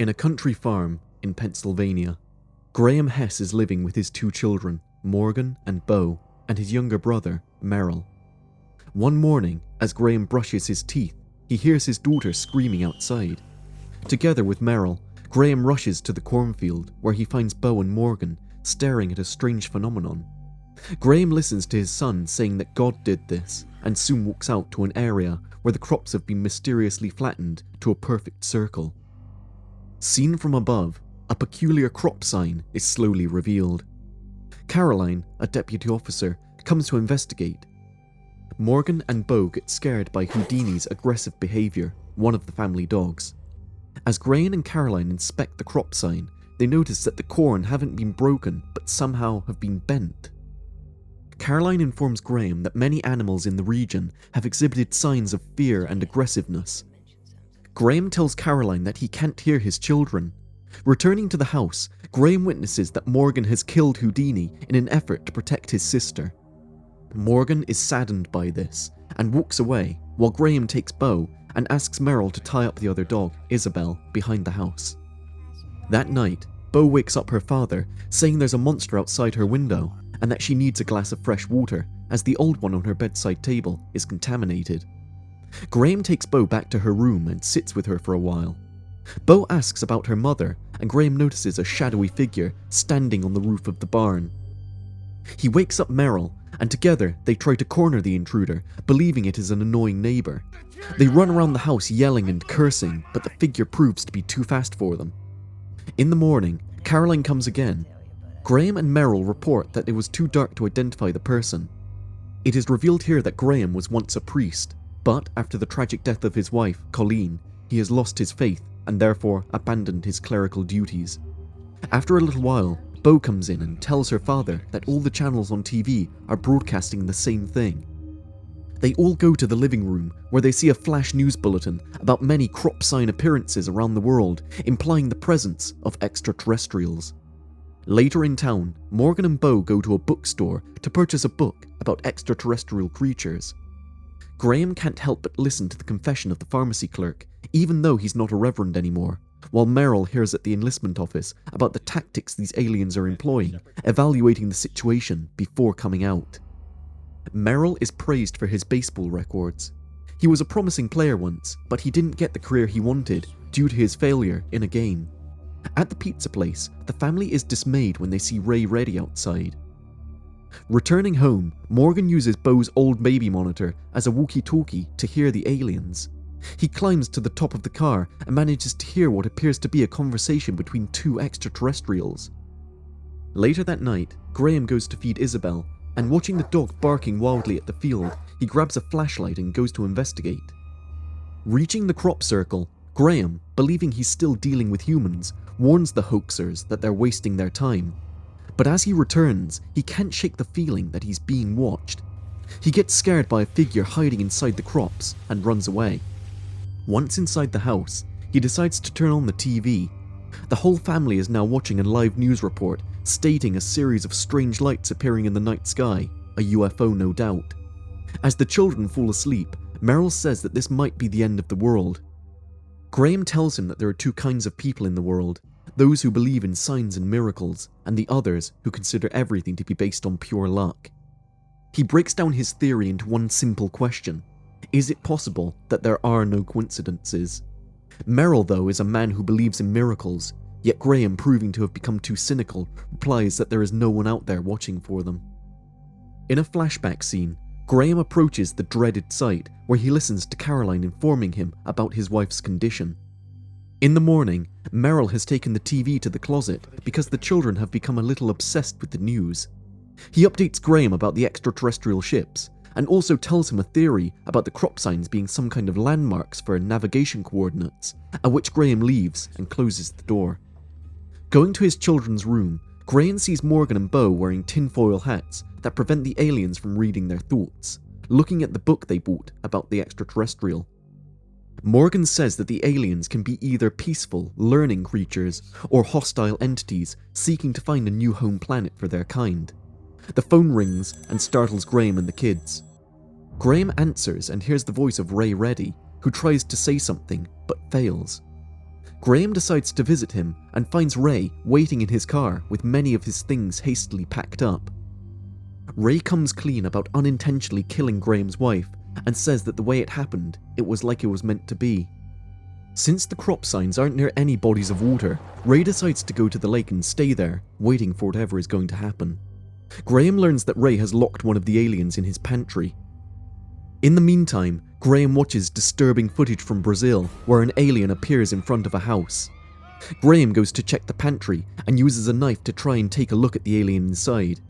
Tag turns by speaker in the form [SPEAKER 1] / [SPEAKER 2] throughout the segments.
[SPEAKER 1] In a country farm in Pennsylvania, Graham Hess is living with his two children, Morgan and Beau, and his younger brother, Merrill. One morning, as Graham brushes his teeth, he hears his daughter screaming outside. Together with Merrill, Graham rushes to the cornfield where he finds Beau and Morgan staring at a strange phenomenon. Graham listens to his son saying that God did this, and soon walks out to an area where the crops have been mysteriously flattened to a perfect circle. Seen from above, a peculiar crop sign is slowly revealed. Caroline, a deputy officer, comes to investigate. Morgan and Beau get scared by Houdini's aggressive behavior, one of the family dogs. As Graham and Caroline inspect the crop sign, they notice that the corn haven't been broken but somehow have been bent. Caroline informs Graham that many animals in the region have exhibited signs of fear and aggressiveness. Graham tells Caroline that he can't hear his children. Returning to the house, Graham witnesses that Morgan has killed Houdini in an effort to protect his sister. Morgan is saddened by this and walks away, while Graham takes Beau and asks Merrill to tie up the other dog, Isabel, behind the house. That night, Beau wakes up her father, saying there's a monster outside her window and that she needs a glass of fresh water as the old one on her bedside table is contaminated. Graham takes Beau back to her room and sits with her for a while. Beau asks about her mother, and Graham notices a shadowy figure standing on the roof of the barn. He wakes up Merrill, and together they try to corner the intruder, believing it is an annoying neighbour. They run around the house yelling and cursing, but the figure proves to be too fast for them. In the morning, Caroline comes again. Graham and Merrill report that it was too dark to identify the person. It is revealed here that Graham was once a priest, but after the tragic death of his wife, Colleen, he has lost his faith and therefore abandoned his clerical duties. After a little while, Beau comes in and tells her father that all the channels on TV are broadcasting the same thing. They all go to the living room where they see a flash news bulletin about many crop sign appearances around the world, implying the presence of extraterrestrials. Later in town, Morgan and Beau go to a bookstore to purchase a book about extraterrestrial creatures. Graham can't help but listen to the confession of the pharmacy clerk, even though he's not a reverend anymore, while Merrill hears at the enlistment office about the tactics these aliens are employing, evaluating the situation before coming out. Merrill is praised for his baseball records. He was a promising player once, but he didn't get the career he wanted due to his failure in a game. At the pizza place, the family is dismayed when they see Ray Reddy outside. Returning home, Morgan uses Beau's old baby monitor as a walkie-talkie to hear the aliens. He climbs to the top of the car and manages to hear what appears to be a conversation between two extraterrestrials. Later that night, Graham goes to feed Isabel, and watching the dog barking wildly at the field, he grabs a flashlight and goes to investigate. Reaching the crop circle, Graham, believing he's still dealing with humans, warns the hoaxers that they're wasting their time. But as he returns, he can't shake the feeling that he's being watched. He gets scared by a figure hiding inside the crops and runs away. Once inside the house, he decides to turn on the TV. The whole family is now watching a live news report stating a series of strange lights appearing in the night sky, a UFO no doubt. As the children fall asleep, Merrill says that this might be the end of the world. Graham tells him that there are two kinds of people in the world, those who believe in signs and miracles, and the others who consider everything to be based on pure luck. He breaks down his theory into one simple question: is it possible that there are no coincidences? Merrill, though, is a man who believes in miracles, yet Graham, proving to have become too cynical, replies that there is no one out there watching for them. In a flashback scene, Graham approaches the dreaded site where he listens to Caroline informing him about his wife's condition. In the morning, Merrill has taken the TV to the closet because the children have become a little obsessed with the news. He updates Graham about the extraterrestrial ships, and also tells him a theory about the crop signs being some kind of landmarks for navigation coordinates, at which Graham leaves and closes the door. Going to his children's room, Graham sees Morgan and Beau wearing tinfoil hats that prevent the aliens from reading their thoughts, looking at the book they bought about the extraterrestrial. Morgan says that the aliens can be either peaceful, learning creatures or hostile entities seeking to find a new home planet for their kind. The phone rings and startles Graham and the kids. Graham answers and hears the voice of Ray Reddy, who tries to say something but fails. Graham decides to visit him and finds Ray waiting in his car with many of his things hastily packed up. Ray comes clean about unintentionally killing Graham's wife and says that the way it happened, it was like it was meant to be. Since the crop signs aren't near any bodies of water, Ray decides to go to the lake and stay there, waiting for whatever is going to happen. Graham learns that Ray has locked one of the aliens in his pantry. In the meantime, Graham watches disturbing footage from Brazil where an alien appears in front of a house. Graham goes to check the pantry and uses a knife to try and take a look at the alien inside.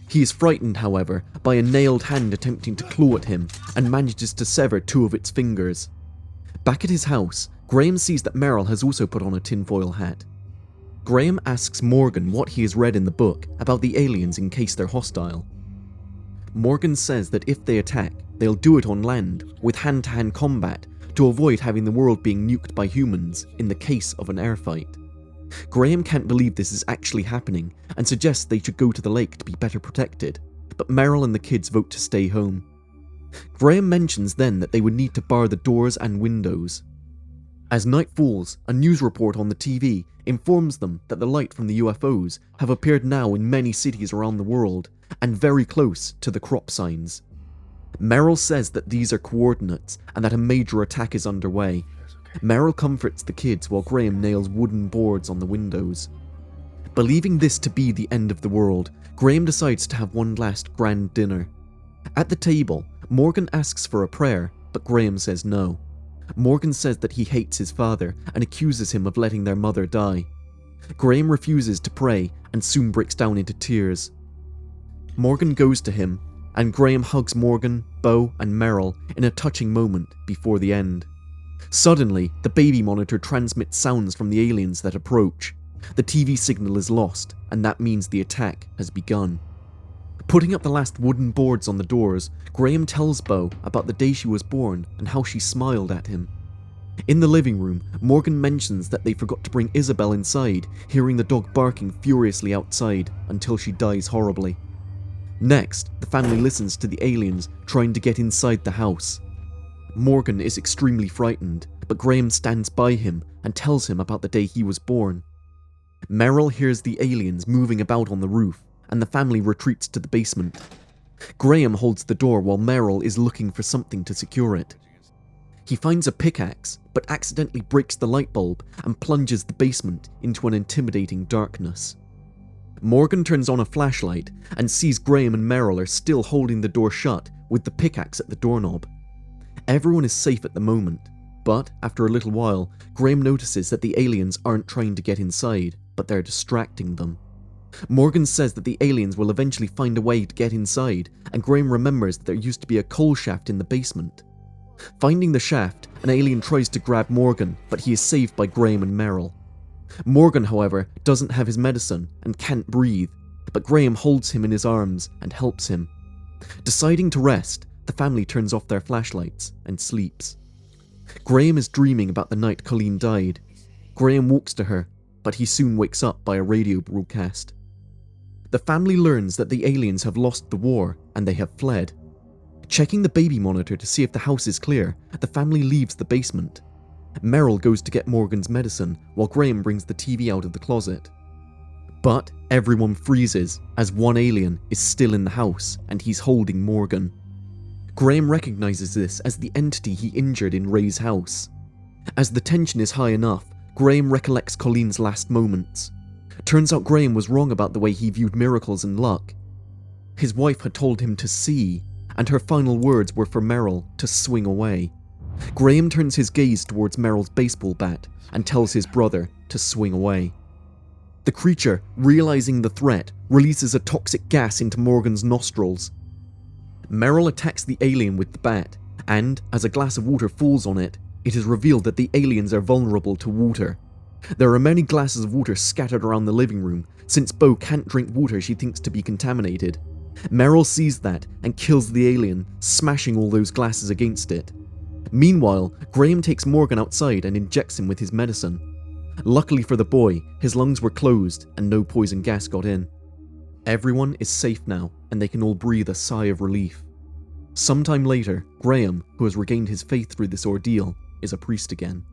[SPEAKER 1] He is frightened, however, by a nailed hand attempting to claw at him and manages to sever 2 of its fingers. Back at his house, Graham sees that Meryl has also put on a tinfoil hat. Graham asks Morgan what he has read in the book about the aliens in case they're hostile. Morgan says that if they attack, they'll do it on land, with hand-to-hand combat, to avoid having the world being nuked by humans in the case of an air fight. Graham can't believe this is actually happening and suggests they should go to the lake to be better protected, but Meryl and the kids vote to stay home. Graham mentions then that they would need to bar the doors and windows. As night falls, a news report on the TV informs them that the light from the UFOs have appeared now in many cities around the world and very close to the crop signs. Meryl says that these are coordinates and that a major attack is underway. Meryl comforts the kids while Graham nails wooden boards on the windows. Believing this to be the end of the world, Graham decides to have one last grand dinner. At the table, Morgan asks for a prayer, but Graham says no. Morgan says that he hates his father and accuses him of letting their mother die. Graham refuses to pray and soon breaks down into tears. Morgan goes to him, and Graham hugs Morgan, Bo, and Meryl in a touching moment before the end. Suddenly, the baby monitor transmits sounds from the aliens that approach. The TV signal is lost, and that means the attack has begun. Putting up the last wooden boards on the doors, Graham tells Bo about the day she was born and how she smiled at him. In the living room, Morgan mentions that they forgot to bring Isabel inside, hearing the dog barking furiously outside until she dies horribly. Next, the family listens to the aliens trying to get inside the house. Morgan is extremely frightened, but Graham stands by him and tells him about the day he was born. Meryl hears the aliens moving about on the roof, and the family retreats to the basement. Graham holds the door while Meryl is looking for something to secure it. He finds a pickaxe, but accidentally breaks the light bulb and plunges the basement into an intimidating darkness. Morgan turns on a flashlight and sees Graham and Meryl are still holding the door shut with the pickaxe at the doorknob. Everyone is safe at the moment, but after a little while, Graham notices that the aliens aren't trying to get inside, but they're distracting them. Morgan says that the aliens will eventually find a way to get inside, and Graham remembers that there used to be a coal shaft in the basement. Finding the shaft, an alien tries to grab Morgan, but he is saved by Graham and Meryl. Morgan, however, doesn't have his medicine and can't breathe, but Graham holds him in his arms and helps him. Deciding to rest, the family turns off their flashlights and sleeps. Graham is dreaming about the night Colleen died. Graham walks to her, but he soon wakes up by a radio broadcast. The family learns that the aliens have lost the war and they have fled. Checking the baby monitor to see if the house is clear, the family leaves the basement. Meryl goes to get Morgan's medicine while Graham brings the TV out of the closet. But everyone freezes as one alien is still in the house and he's holding Morgan. Graham recognizes this as the entity he injured in Ray's house. As the tension is high enough, Graham recollects Colleen's last moments. Turns out Graham was wrong about the way he viewed miracles and luck. His wife had told him to see, and her final words were for Meryl to swing away. Graham turns his gaze towards Meryl's baseball bat and tells his brother to swing away. The creature, realizing the threat, releases a toxic gas into Morgan's nostrils. Meryl attacks the alien with the bat, and as a glass of water falls on it, it is revealed that the aliens are vulnerable to water. There are many glasses of water scattered around the living room, since Bo can't drink water she thinks to be contaminated. Meryl sees that and kills the alien, smashing all those glasses against it. Meanwhile, Graham takes Morgan outside and injects him with his medicine. Luckily for the boy, his lungs were closed and no poison gas got in. Everyone is safe now, and they can all breathe a sigh of relief. Sometime later, Graham, who has regained his faith through this ordeal, is a priest again.